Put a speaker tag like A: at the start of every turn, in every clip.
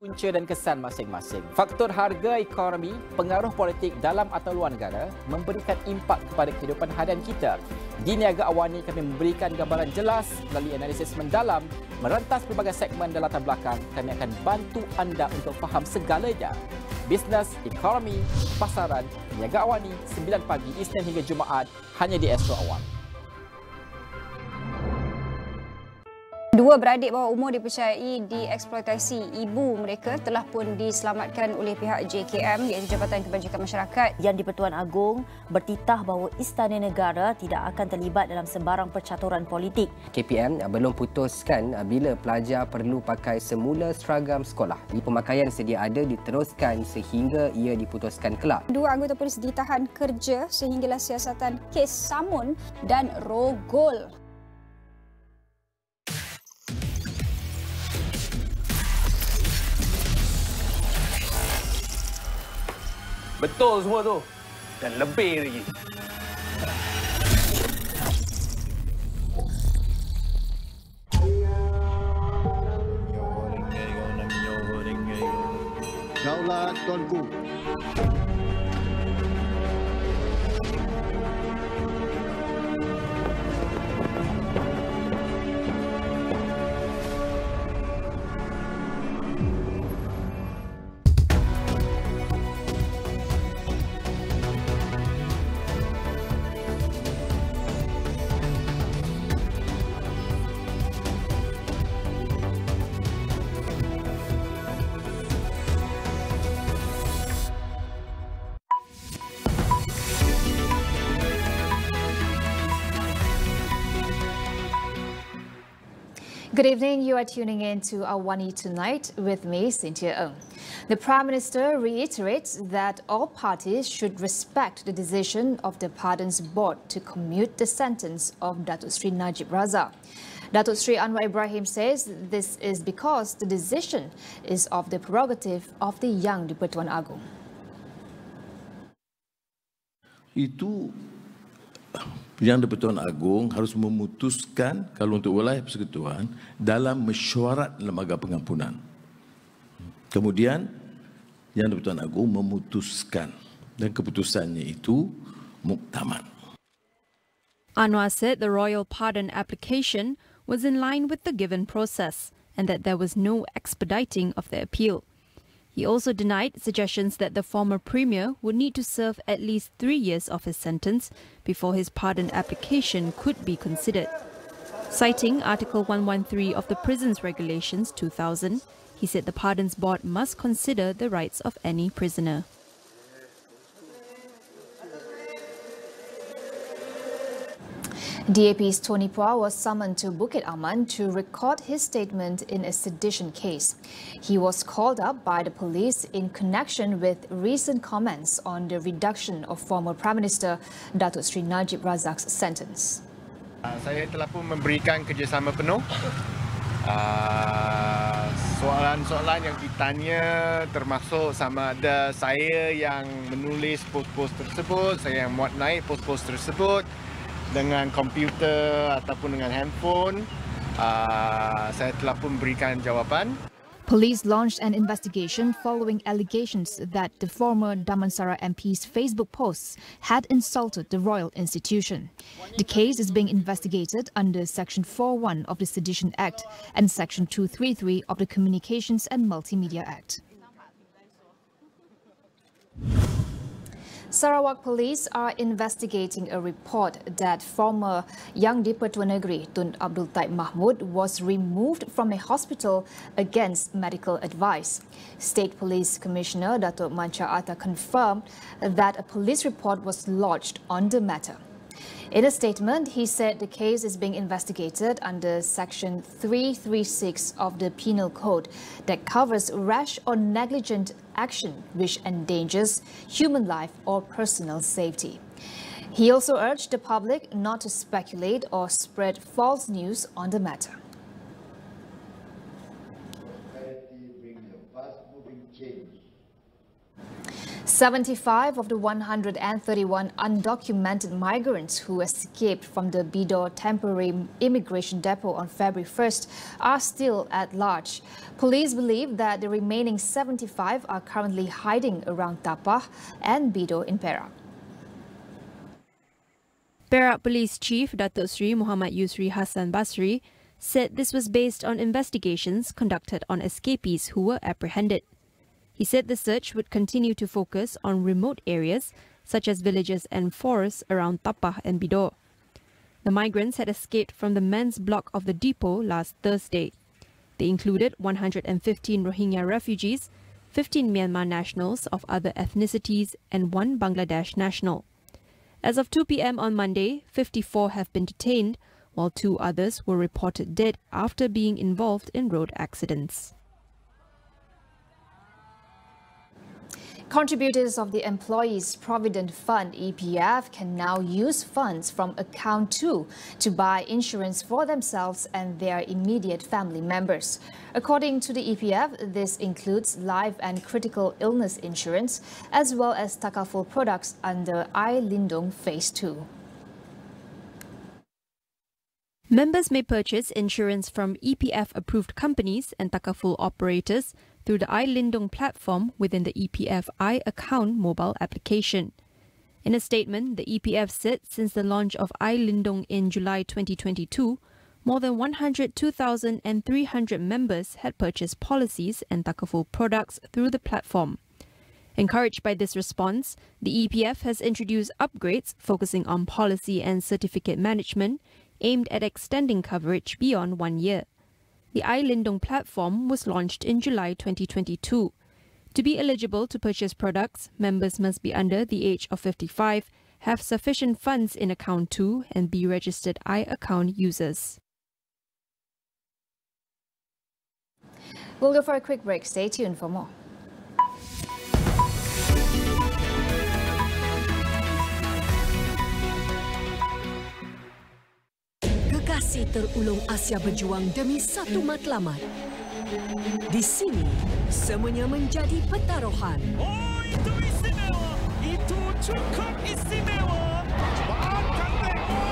A: Punca dan kesan masing-masing. Faktor harga ekonomi, pengaruh politik dalam atau luar negara memberikan impak kepada kehidupan harian kita. Di Niaga Awani kami memberikan gambaran jelas melalui analisis mendalam, merentas pelbagai segmen dan latar belakang. Kami akan bantu anda untuk faham segalanya. Bisnes, ekonomi, pasaran, Niaga Awani 9 pagi Isnin hingga Jumaat hanya di Astro Awani.
B: Dua beradik bawah umur dipercayai dieksploitasi ibu mereka telah pun diselamatkan oleh pihak JKM iaitu Jabatan Kebajikan Masyarakat.
C: Yang di-Pertuan Agong bertitah bahawa Istana Negara tidak akan terlibat dalam sembarang percaturan politik.
D: KPM belum putuskan bila pelajar perlu pakai semula seragam sekolah. Pemakaian sedia ada diteruskan sehingga ia diputuskan kelak.
B: Dua anggota polis ditahan kerja sehinggalah siasatan kes samun dan rogol.
E: Betul semua tu. Dan lebih lagi.
F: Daulah tuanku.
G: Good evening. You are tuning in to AWANI Tonight with me, Cynthia Ng. The Prime Minister reiterates that all parties should respect the decision of the Pardons Board to commute the sentence of Datuk Sri Najib Razak. Datuk Sri Anwar Ibrahim says this is because the decision is of the prerogative of the Yang di-Pertuan Agong.
H: Itu Yang di-Pertuan Agong harus memutuskan kalau untuk wilayah persekutuan dalam mesyuarat lembaga pengampunan. Kemudian Yang di-Pertuan Agong memutuskan dan keputusannya itu muktamad.
I: Anwar said the royal pardon application was in line with the given process and that there was no expediting of the appeal. He also denied suggestions that the former premier would need to serve at least 3 years of his sentence before his pardon application could be considered. Citing Article 113 of the Prisons Regulations 2000, he said the Pardons Board must consider the rights of any prisoner.
G: DAP's Tony Pua was summoned to Bukit Aman to record his statement in a sedition case. He was called up by the police in connection with recent comments on the reduction of former Prime Minister Datuk Sri Najib Razak's sentence.
J: Saya telah pun memberikan kerjasama penuh. Soalan-soalan yang ditanya termasuk sama ada saya yang menulis post-post tersebut, saya yang muat naik post-post tersebut dengan komputer ataupun dengan handphone, saya telah pun berikan jawapan.
G: Police launched an investigation following allegations that the former Damansara MP's Facebook posts had insulted the royal institution. The case is being investigated under Section 4.1 of the Sedition Act and Section 233 of the Communications and Multimedia Act. Sarawak police are investigating a report that former Yang di-Pertuan Negeri Tun Abdul Taib Mahmud was removed from a hospital against medical advice. State Police Commissioner Datuk Mancha Atta confirmed that a police report was lodged on the matter. In a statement, he said the case is being investigated under Section 336 of the Penal Code that covers rash or negligent action which endangers human life or personal safety. He also urged the public not to speculate or spread false news on the matter. 75 of the 131 undocumented migrants who escaped from the Bidor temporary immigration depot on February 1st are still at large. Police believe that the remaining 75 are currently hiding around Tapah and Bidor in Perak.
I: Perak Police Chief Datuk Sri Muhammad Yusri Hassan Basri said this was based on investigations conducted on escapees who were apprehended. He said the search would continue to focus on remote areas such as villages and forests around Tapah and Bidor. The migrants had escaped from the men's block of the depot last Thursday. They included 115 Rohingya refugees, 15 Myanmar nationals of other ethnicities and 1 Bangladesh national. As of 2 p.m. on Monday, 54 have been detained, while 2 others were reported dead after being involved in road accidents.
G: Contributors of the Employees Provident Fund EPF can now use funds from Account 2 to buy insurance for themselves and their immediate family members. According to the EPF, this includes life and critical illness insurance as well as takaful products under iLindung Phase 2.
I: Members may purchase insurance from EPF-approved companies and takaful operators through the iLindung platform within the EPF iAccount mobile application. In a statement, the EPF said since the launch of iLindung in July 2022, more than 102,300 members had purchased policies and takaful products through the platform. Encouraged by this response, the EPF has introduced upgrades focusing on policy and certificate management aimed at extending coverage beyond 1 year. The iLindung platform was launched in July 2022. To be eligible to purchase products, members must be under the age of 55, have sufficient funds in Account 2 and be registered iAccount users.
G: We'll go for a quick break. Stay tuned for more.
K: Kekasih terulung Asia berjuang demi satu matlamat. Di sini, semuanya menjadi pertaruhan.
L: Oh, itu istimewa! Itu cukup istimewa! Maafkan mereka!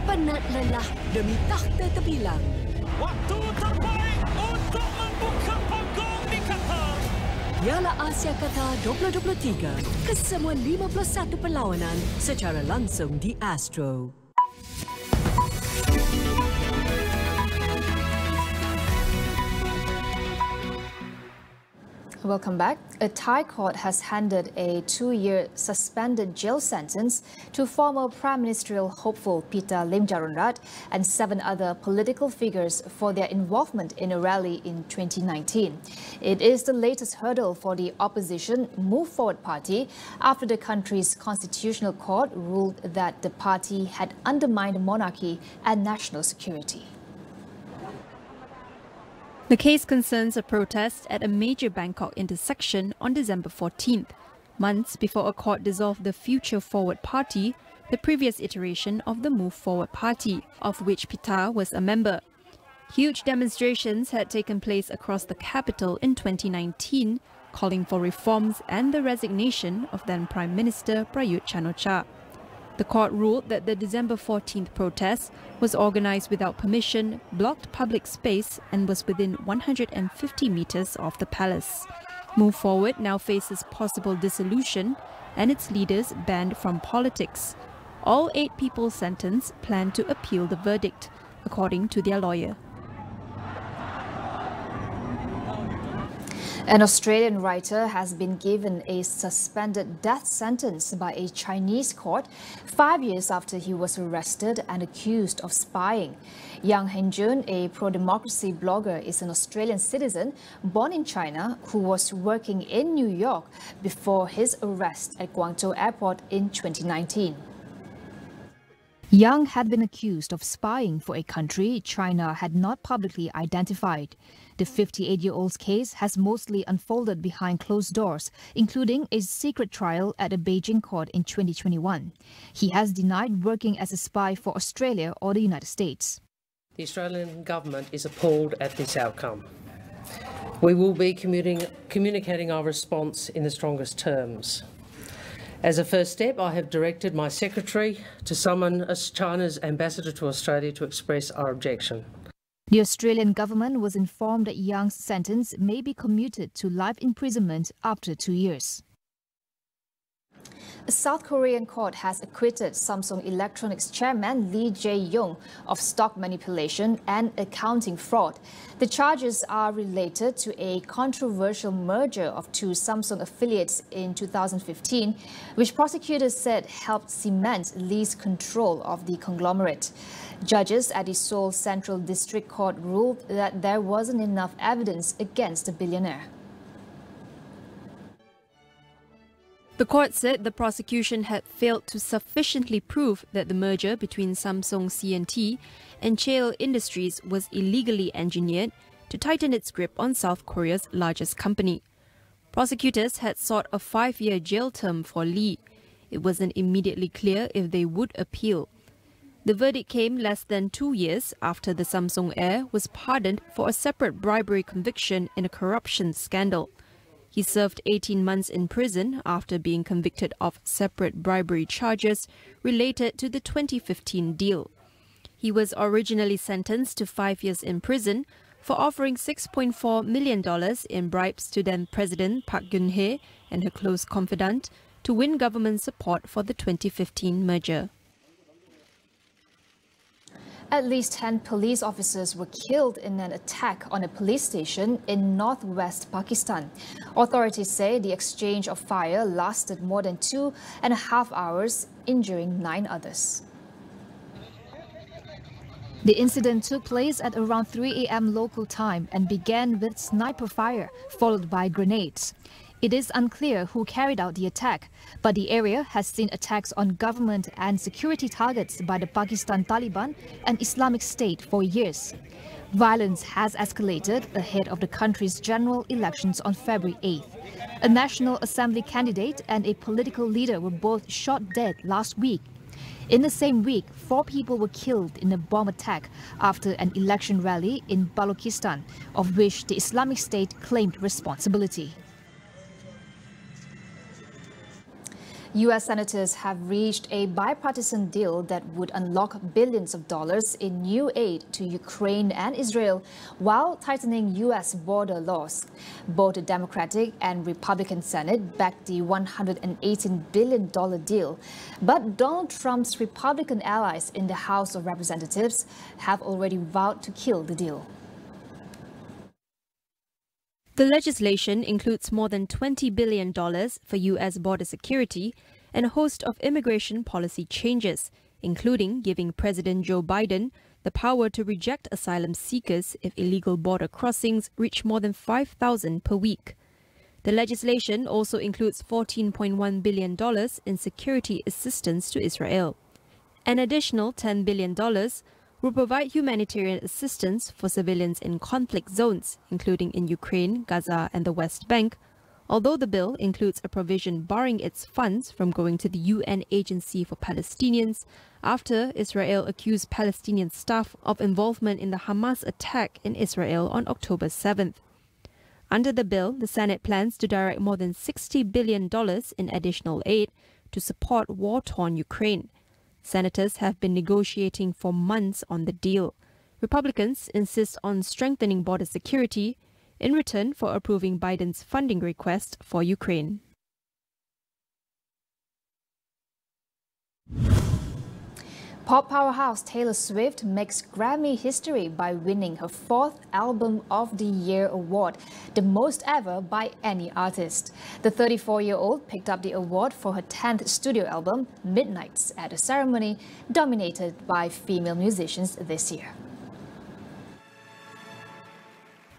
K: Penat lelah demi takhta terbilang.
L: Waktu terbaik untuk membuka panggung di Qatar.
K: Piala Asia Qatar 2023. Kesemua 51 perlawanan secara langsung di Astro.
G: Welcome back. A Thai court has handed a 2-year suspended jail sentence to former Prime Ministerial hopeful Pita and 7 other political figures for their involvement in a rally in 2019. It is the latest hurdle for the opposition Move Forward Party after the country's constitutional court ruled that the party had undermined monarchy and national security.
I: The case concerns a protest at a major Bangkok intersection on December 14th, months before a court dissolved the Future Forward Party, the previous iteration of the Move Forward Party, of which Pita was a member. Huge demonstrations had taken place across the capital in 2019, calling for reforms and the resignation of then Prime Minister Prayut Chan-o-cha. The court ruled that the December 14th protest was organized without permission, blocked public space and was within 150 meters of the palace. Move Forward now faces possible dissolution and its leaders banned from politics. All 8 people sentenced plan to appeal the verdict, according to their lawyer.
G: An Australian writer has been given a suspended death sentence by a Chinese court 5 years after he was arrested and accused of spying. Yang Henjun, a pro-democracy blogger, is an Australian citizen born in China who was working in New York before his arrest at Guangzhou Airport in 2019.
M: Yang had been accused of spying for a country China had not publicly identified. The 58-year-old's case has mostly unfolded behind closed doors, including a secret trial at a Beijing court in 2021. He has denied working as a spy for Australia or the United States.
N: The Australian government is appalled at this outcome. We will be communicating our response in the strongest terms. As a first step, I have directed my secretary to summon China's ambassador to Australia to express our objection.
M: The Australian government was informed that Yang's sentence may be commuted to life imprisonment after 2 years.
G: A South Korean court has acquitted Samsung Electronics chairman Lee Jae-yong of stock manipulation and accounting fraud. The charges are related to a controversial merger of two Samsung affiliates in 2015, which prosecutors said helped cement Lee's control of the conglomerate. Judges at the Seoul Central District Court ruled that there wasn't enough evidence against the billionaire.
I: The court said the prosecution had failed to sufficiently prove that the merger between Samsung C&T and Cheil Industries was illegally engineered to tighten its grip on South Korea's largest company. Prosecutors had sought a 5-year jail term for Lee. It wasn't immediately clear if they would appeal. The verdict came less than 2 years after the Samsung heir was pardoned for a separate bribery conviction in a corruption scandal. He served 18 months in prison after being convicted of separate bribery charges related to the 2015 deal. He was originally sentenced to 5 years in prison for offering $6.4 million in bribes to then-President Park Geun-hye and her close confidant to win government support for the 2015 merger.
G: At least 10 police officers were killed in an attack on a police station in northwest Pakistan. Authorities say the exchange of fire lasted more than 2.5 hours, injuring 9 others.
M: The incident took place at around 3 a.m. local time and began with sniper fire, followed by grenades. It is unclear who carried out the attack, but the area has seen attacks on government and security targets by the Pakistan Taliban and Islamic State for years. Violence has escalated ahead of the country's general elections on February 8th. A National Assembly candidate and a political leader were both shot dead last week. In the same week, 4 people were killed in a bomb attack after an election rally in Balochistan, of which the Islamic State claimed responsibility.
G: U.S. senators have reached a bipartisan deal that would unlock billions of dollars in new aid to Ukraine and Israel while tightening U.S. border laws. Both the Democratic and Republican Senate backed the $118 billion deal, but Donald Trump's Republican allies in the House of Representatives have already vowed to kill the deal.
I: The legislation includes more than $20 billion for U.S. border security and a host of immigration policy changes, including giving President Joe Biden the power to reject asylum seekers if illegal border crossings reach more than 5,000 per week. The legislation also includes $14.1 billion in security assistance to Israel. An additional $10 billion will provide humanitarian assistance for civilians in conflict zones, including in Ukraine, Gaza and the West Bank, although the bill includes a provision barring its funds from going to the UN Agency for Palestinians after Israel accused Palestinian staff of involvement in the Hamas attack in Israel on October 7th. Under the bill, the Senate plans to direct more than $60 billion in additional aid to support war-torn Ukraine. Senators have been negotiating for months on the deal. Republicans insist on strengthening border security in return for approving Biden's funding request for Ukraine.
G: Pop powerhouse Taylor Swift makes Grammy history by winning her 4th Album of the Year award, the most ever by any artist. The 34-year-old picked up the award for her 10th studio album, Midnights, at a ceremony dominated by female musicians this year.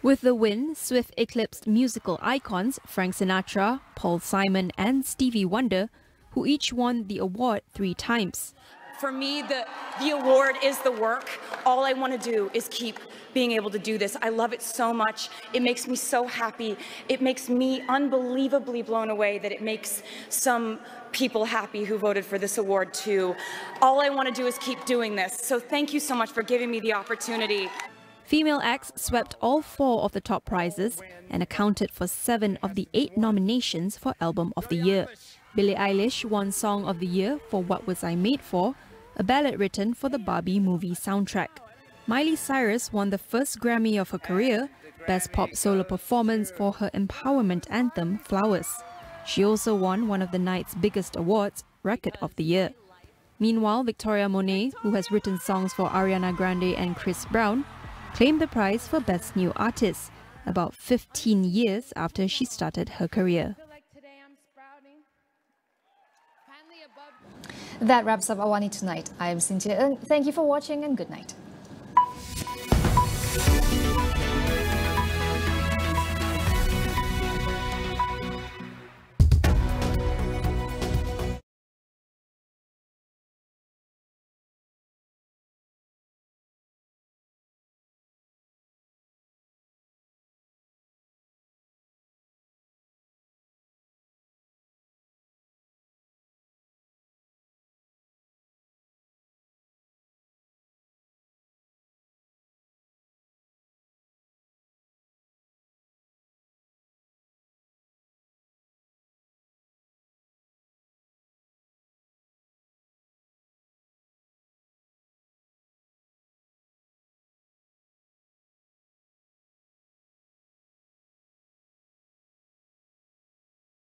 I: With the win, Swift eclipsed musical icons Frank Sinatra, Paul Simon and Stevie Wonder, who each won the award 3 times.
O: For me, the award is the work. All I want to do is keep being able to do this. I love it so much. It makes me so happy. It makes me unbelievably blown away that it makes some people happy who voted for this award too. All I want to do is keep doing this. So thank you so much for giving me the opportunity.
I: Female acts swept all 4 of the top prizes and accounted for 7 of the 8 nominations for Album of the Year. Billie Eilish won Song of the Year for What Was I Made For, a ballad written for the Barbie movie soundtrack. Miley Cyrus won the first Grammy of her career, Best Pop Solo Performance for her empowerment anthem, Flowers. She also won one of the night's biggest awards, Record of the Year. Meanwhile, Victoria Monet, who has written songs for Ariana Grande and Chris Brown, claimed the prize for Best New Artist, about 15 years after she started her career.
G: That wraps up Awani Tonight. I am Cynthia Ng. Thank you for watching and good night.